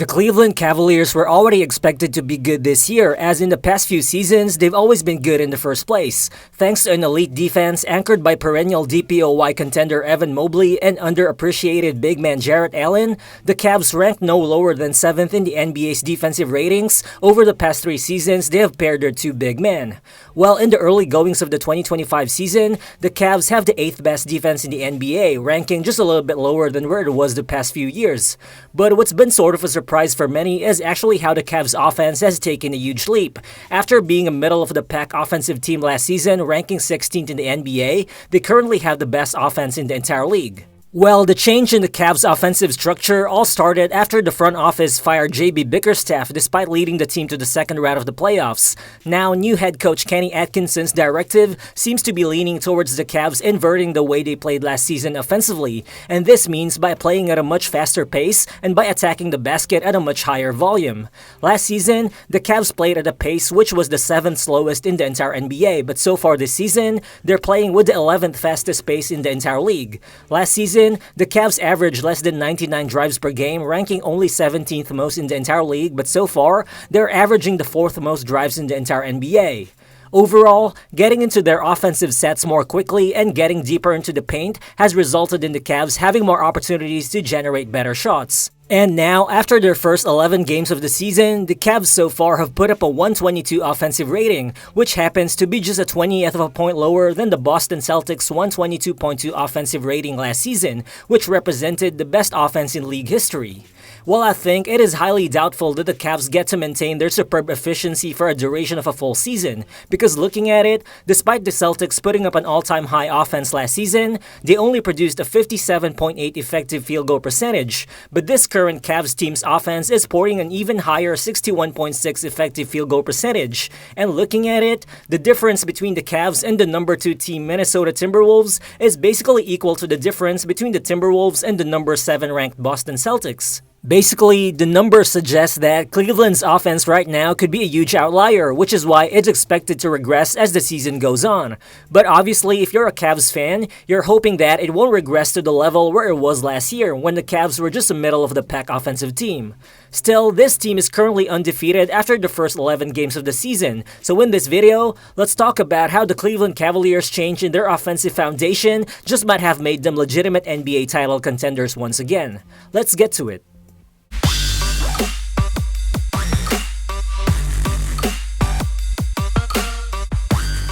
The Cleveland Cavaliers were already expected to be good this year, as in the past few seasons, they've always been good in the first place. Thanks to an elite defense anchored by perennial DPOY contender Evan Mobley and underappreciated big man Jarrett Allen, the Cavs ranked no lower than 7th in the NBA's defensive ratings. Over the past 3 seasons, they have paired their 2 big men. Well, in the early goings of the 2025 season, the Cavs have the 8th best defense in the NBA, ranking just a little bit lower than where it was the past few years. But what's been sort of a surprise for many is actually how the Cavs offense has taken a huge leap. After being a middle-of-the-pack offensive team last season, ranking 16th in the NBA, they currently have the best offense in the entire league. Well, the change in the Cavs' offensive structure all started after the front office fired JB Bickerstaff despite leading the team to the second round of the playoffs. Now, new head coach Kenny Atkinson's directive seems to be leaning towards the Cavs inverting the way they played last season offensively, and this means by playing at a much faster pace and by attacking the basket at a much higher volume. Last season, the Cavs played at a pace which was the 7th slowest in the entire NBA, but so far this season, they're playing with the 11th fastest pace in the entire league. Last season, the Cavs averaged less than 99 drives per game, ranking only 17th most in the entire league, but so far, they're averaging the 4th most drives in the entire NBA. Overall, getting into their offensive sets more quickly and getting deeper into the paint has resulted in the Cavs having more opportunities to generate better shots. And now, after their first 11 games of the season, the Cavs so far have put up a 122 offensive rating, which happens to be just a 20th of a point lower than the Boston Celtics' 122.2 offensive rating last season, which represented the best offense in league history. Well, I think it is highly doubtful that the Cavs get to maintain their superb efficiency for a duration of a full season, because looking at it, despite the Celtics putting up an all-time high offense last season, they only produced a 57.8 effective field goal percentage, but this current Cavs team's offense is sporting an even higher 61.6 effective field goal percentage, and looking at it, the difference between the Cavs and the number 2 team Minnesota Timberwolves is basically equal to the difference between the Timberwolves and the number 7 ranked Boston Celtics. Basically, the numbers suggest that Cleveland's offense right now could be a huge outlier, which is why it's expected to regress as the season goes on. But obviously, if you're a Cavs fan, you're hoping that it won't regress to the level where it was last year when the Cavs were just a middle-of-the-pack offensive team. Still, this team is currently undefeated after the first 11 games of the season, so in this video, let's talk about how the Cleveland Cavaliers' change in their offensive foundation just might have made them legitimate NBA title contenders once again. Let's get to it.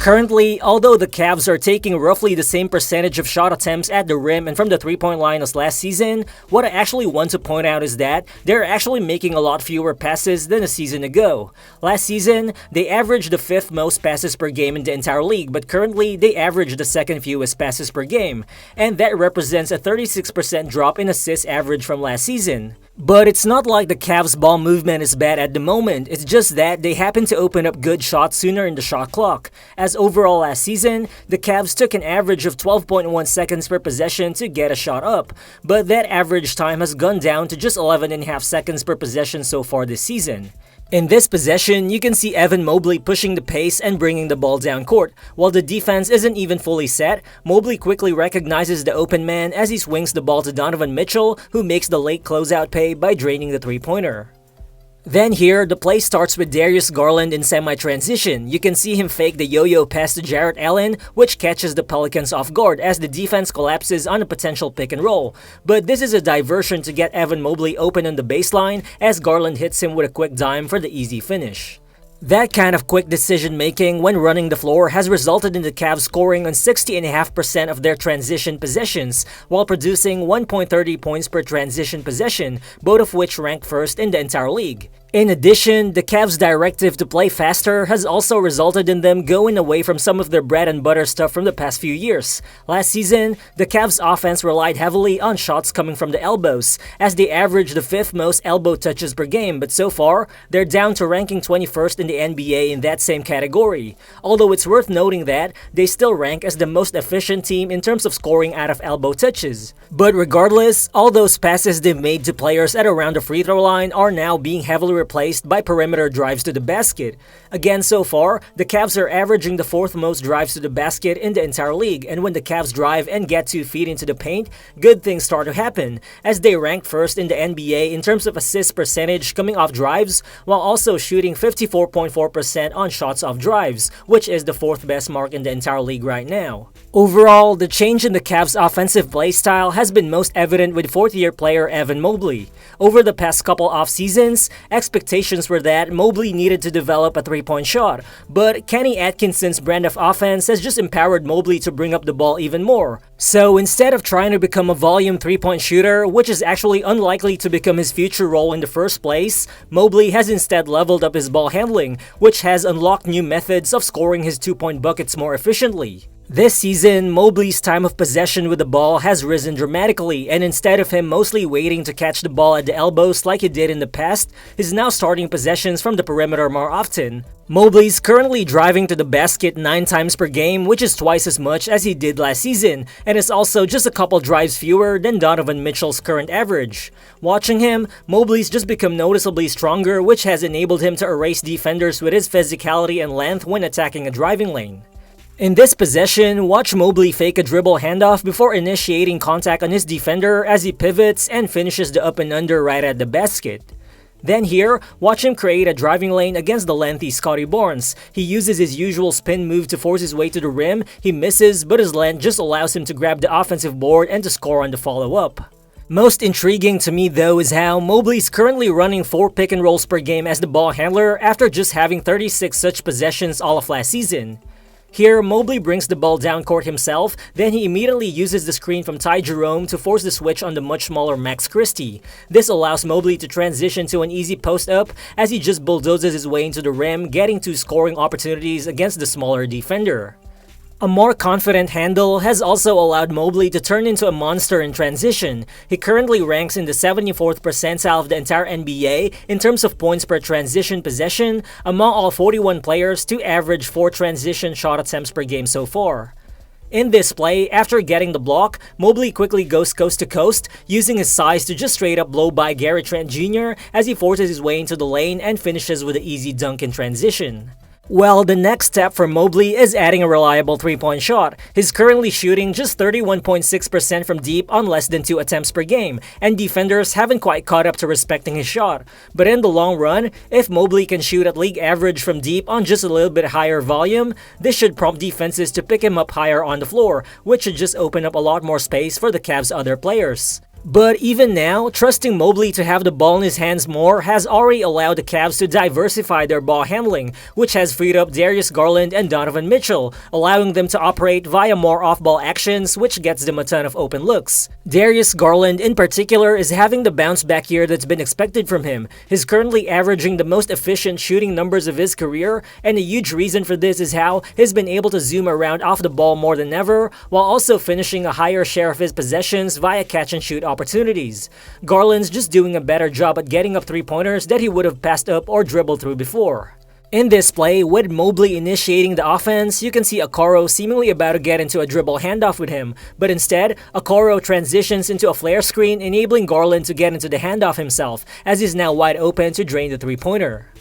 Currently, although the Cavs are taking roughly the same percentage of shot attempts at the rim and from the 3-point line as last season, what I actually want to point out is that they're actually making a lot fewer passes than a season ago. Last season, they averaged the 5th most passes per game in the entire league, but currently they average the 2nd fewest passes per game, and that represents a 36% drop in assist average from last season. But it's not like the Cavs' ball movement is bad at the moment, it's just that they happen to open up good shots sooner in the shot clock. As overall last season, the Cavs took an average of 12.1 seconds per possession to get a shot up, but that average time has gone down to just 11.5 seconds per possession so far this season. In this possession, you can see Evan Mobley pushing the pace and bringing the ball down court. While the defense isn't even fully set, Mobley quickly recognizes the open man as he swings the ball to Donovan Mitchell, who makes the late closeout pay by draining the 3-pointer. Then here, the play starts with Darius Garland in semi-transition. You can see him fake the yo-yo pass to Jarrett Allen, which catches the Pelicans off guard as the defense collapses on a potential pick and roll. But this is a diversion to get Evan Mobley open on the baseline as Garland hits him with a quick dime for the easy finish. That kind of quick decision-making when running the floor has resulted in the Cavs scoring on 60.5% of their transition possessions, while producing 1.30 points per transition possession, both of which rank first in the entire league. In addition, the Cavs' directive to play faster has also resulted in them going away from some of their bread-and-butter stuff from the past few years. Last season, the Cavs' offense relied heavily on shots coming from the elbows, as they averaged the 5th most elbow touches per game, but so far, they're down to ranking 21st in the NBA in that same category. Although it's worth noting that they still rank as the most efficient team in terms of scoring out of elbow touches. But regardless, all those passes they've made to players at around the free throw line are now being heavily replaced by perimeter drives to the basket. Again, so far, the Cavs are averaging the fourth most drives to the basket in the entire league, and when the Cavs drive and get 2 feet into the paint, good things start to happen, as they rank first in the NBA in terms of assist percentage coming off drives, while also shooting 54.4% on shots off drives, which is the fourth best mark in the entire league right now. Overall, the change in the Cavs' offensive play style has been most evident with fourth-year player Evan Mobley. Over the past couple off seasons, expectations were that Mobley needed to develop a three-point shot, but Kenny Atkinson's brand of offense has just empowered Mobley to bring up the ball even more. So instead of trying to become a volume three-point shooter, which is actually unlikely to become his future role in the first place, Mobley has instead leveled up his ball handling, which has unlocked new methods of scoring his two-point buckets more efficiently. This season, Mobley's time of possession with the ball has risen dramatically, and instead of him mostly waiting to catch the ball at the elbows like he did in the past, he's now starting possessions from the perimeter more often. Mobley's currently driving to the basket 9 times per game, which is twice as much as he did last season, and is also just a couple drives fewer than Donovan Mitchell's current average. Watching him, Mobley's just become noticeably stronger, which has enabled him to erase defenders with his physicality and length when attacking a driving lane. In this possession, watch Mobley fake a dribble handoff before initiating contact on his defender as he pivots and finishes the up and under right at the basket. Then here, watch him create a driving lane against the lengthy Scotty Barnes. He uses his usual spin move to force his way to the rim, he misses, but his length just allows him to grab the offensive board and to score on the follow-up. Most intriguing to me though is how Mobley's currently running 4 pick and rolls per game as the ball handler after just having 36 such possessions all of last season. Here, Mobley brings the ball down court himself, then he immediately uses the screen from Ty Jerome to force the switch on the much smaller Max Christie. This allows Mobley to transition to an easy post-up as he just bulldozes his way into the rim, getting 2 scoring opportunities against the smaller defender. A more confident handle has also allowed Mobley to turn into a monster in transition. He currently ranks in the 74th percentile of the entire NBA in terms of points per transition possession among all 41 players to average 4 transition shot attempts per game so far. In this play, after getting the block, Mobley quickly goes coast to coast, using his size to just straight up blow by Gary Trent Jr. as he forces his way into the lane and finishes with an easy dunk in transition. Well, the next step for Mobley is adding a reliable three-point shot. He's currently shooting just 31.6% from deep on less than 2 attempts per game, and defenders haven't quite caught up to respecting his shot. But in the long run, if Mobley can shoot at league average from deep on just a little bit higher volume, this should prompt defenses to pick him up higher on the floor, which should just open up a lot more space for the Cavs' other players. But even now, trusting Mobley to have the ball in his hands more has already allowed the Cavs to diversify their ball handling, which has freed up Darius Garland and Donovan Mitchell, allowing them to operate via more off-ball actions, which gets them a ton of open looks. Darius Garland in particular is having the bounce-back year that's been expected from him. He's currently averaging the most efficient shooting numbers of his career, and a huge reason for this is how he's been able to zoom around off the ball more than ever, while also finishing a higher share of his possessions via catch-and-shoot opportunities. Garland's just doing a better job at getting up three-pointers that he would have passed up or dribbled through before. In this play, with Mobley initiating the offense, you can see Okoro seemingly about to get into a dribble handoff with him, but instead, Okoro transitions into a flare screen, enabling Garland to get into the handoff himself, as he's now wide open to drain the three-pointer.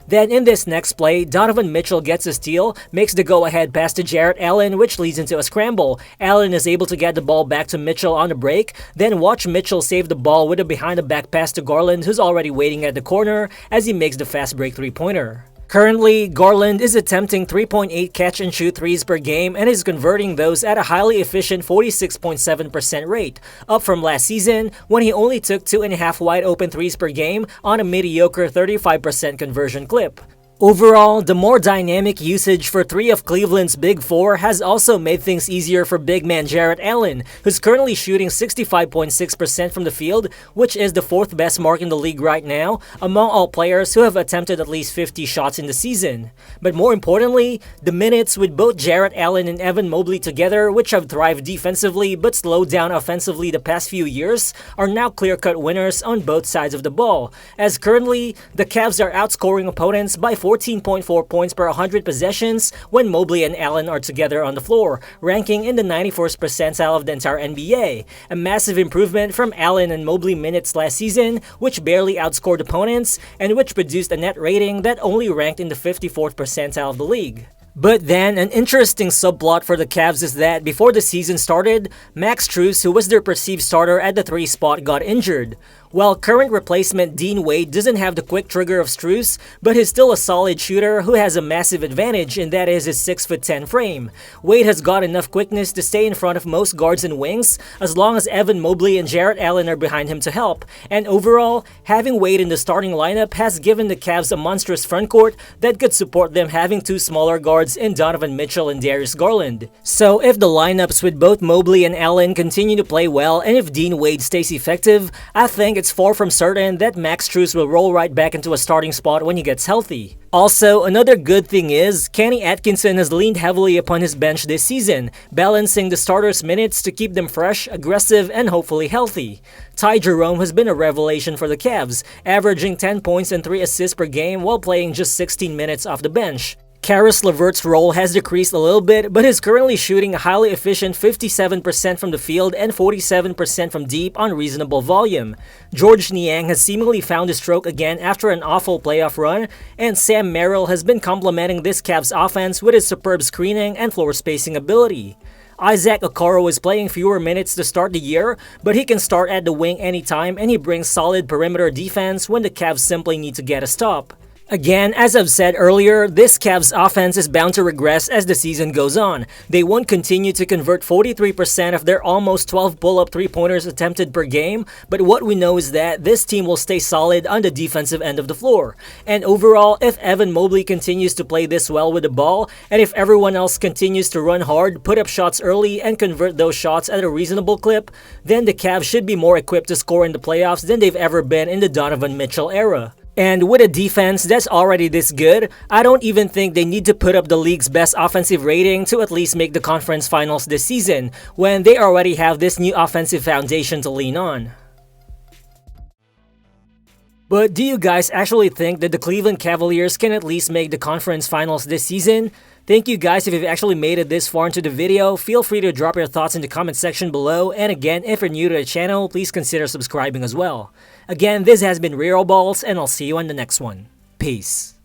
Then in this next play, Donovan Mitchell gets a steal, makes the go-ahead pass to Jarrett Allen, which leads into a scramble. Allen is able to get the ball back to Mitchell on the break, then watch Mitchell save the ball with a behind-the-back pass to Garland, who's already waiting at the corner as he makes the fast break three-pointer. Currently, Garland is attempting 3.8 catch-and-shoot threes per game and is converting those at a highly efficient 46.7% rate, up from last season when he only took 2.5 wide-open threes per game on a mediocre 35% conversion clip. Overall, the more dynamic usage for 3 of Cleveland's Big Four has also made things easier for big man Jarrett Allen, who's currently shooting 65.6% from the field, which is the 4th best mark in the league right now, among all players who have attempted at least 50 shots in the season. But more importantly, the minutes with both Jarrett Allen and Evan Mobley together, which have thrived defensively but slowed down offensively the past few years, are now clear-cut winners on both sides of the ball, as currently, the Cavs are outscoring opponents by 14.4 points per 100 possessions when Mobley and Allen are together on the floor, ranking in the 91st percentile of the entire NBA. A massive improvement from Allen and Mobley minutes last season, which barely outscored opponents and which produced a net rating that only ranked in the 54th percentile of the league. But then, an interesting subplot for the Cavs is that before the season started, Max Strus, who was their perceived starter at the 3 spot, got injured. While current replacement Dean Wade doesn't have the quick trigger of Strus, but he's still a solid shooter who has a massive advantage, and that is his 6'10" frame. Wade has got enough quickness to stay in front of most guards and wings, as long as Evan Mobley and Jarrett Allen are behind him to help. And overall, having Wade in the starting lineup has given the Cavs a monstrous frontcourt that could support them having 2 smaller guards in Donovan Mitchell and Darius Garland. So if the lineups with both Mobley and Allen continue to play well, and if Dean Wade stays effective, I think it's far from certain that Max Strus will roll right back into a starting spot when he gets healthy. Also, another good thing is, Kenny Atkinson has leaned heavily upon his bench this season, balancing the starters' minutes to keep them fresh, aggressive, and hopefully healthy. Ty Jerome has been a revelation for the Cavs, averaging 10 points and 3 assists per game while playing just 16 minutes off the bench. Caris LeVert's role has decreased a little bit, but is currently shooting a highly efficient 57% from the field and 47% from deep on reasonable volume. George Niang has seemingly found his stroke again after an awful playoff run, and Sam Merrill has been complementing this Cavs offense with his superb screening and floor spacing ability. Isaac Okoro is playing fewer minutes to start the year, but he can start at the wing anytime, and he brings solid perimeter defense when the Cavs simply need to get a stop. Again, as I've said earlier, this Cavs offense is bound to regress as the season goes on. They won't continue to convert 43% of their almost 12 pull-up three-pointers attempted per game, but what we know is that this team will stay solid on the defensive end of the floor. And overall, if Evan Mobley continues to play this well with the ball, and if everyone else continues to run hard, put up shots early, and convert those shots at a reasonable clip, then the Cavs should be more equipped to score in the playoffs than they've ever been in the Donovan Mitchell era. And with a defense that's already this good, I don't even think they need to put up the league's best offensive rating to at least make the conference finals this season, when they already have this new offensive foundation to lean on. But do you guys actually think that the Cleveland Cavaliers can at least make the conference finals this season? Thank you guys if you've actually made it this far into the video. Feel free to drop your thoughts in the comment section below, and again, if you're new to the channel, please consider subscribing as well. Again, this has been Real Balls, and I'll see you on the next one. Peace.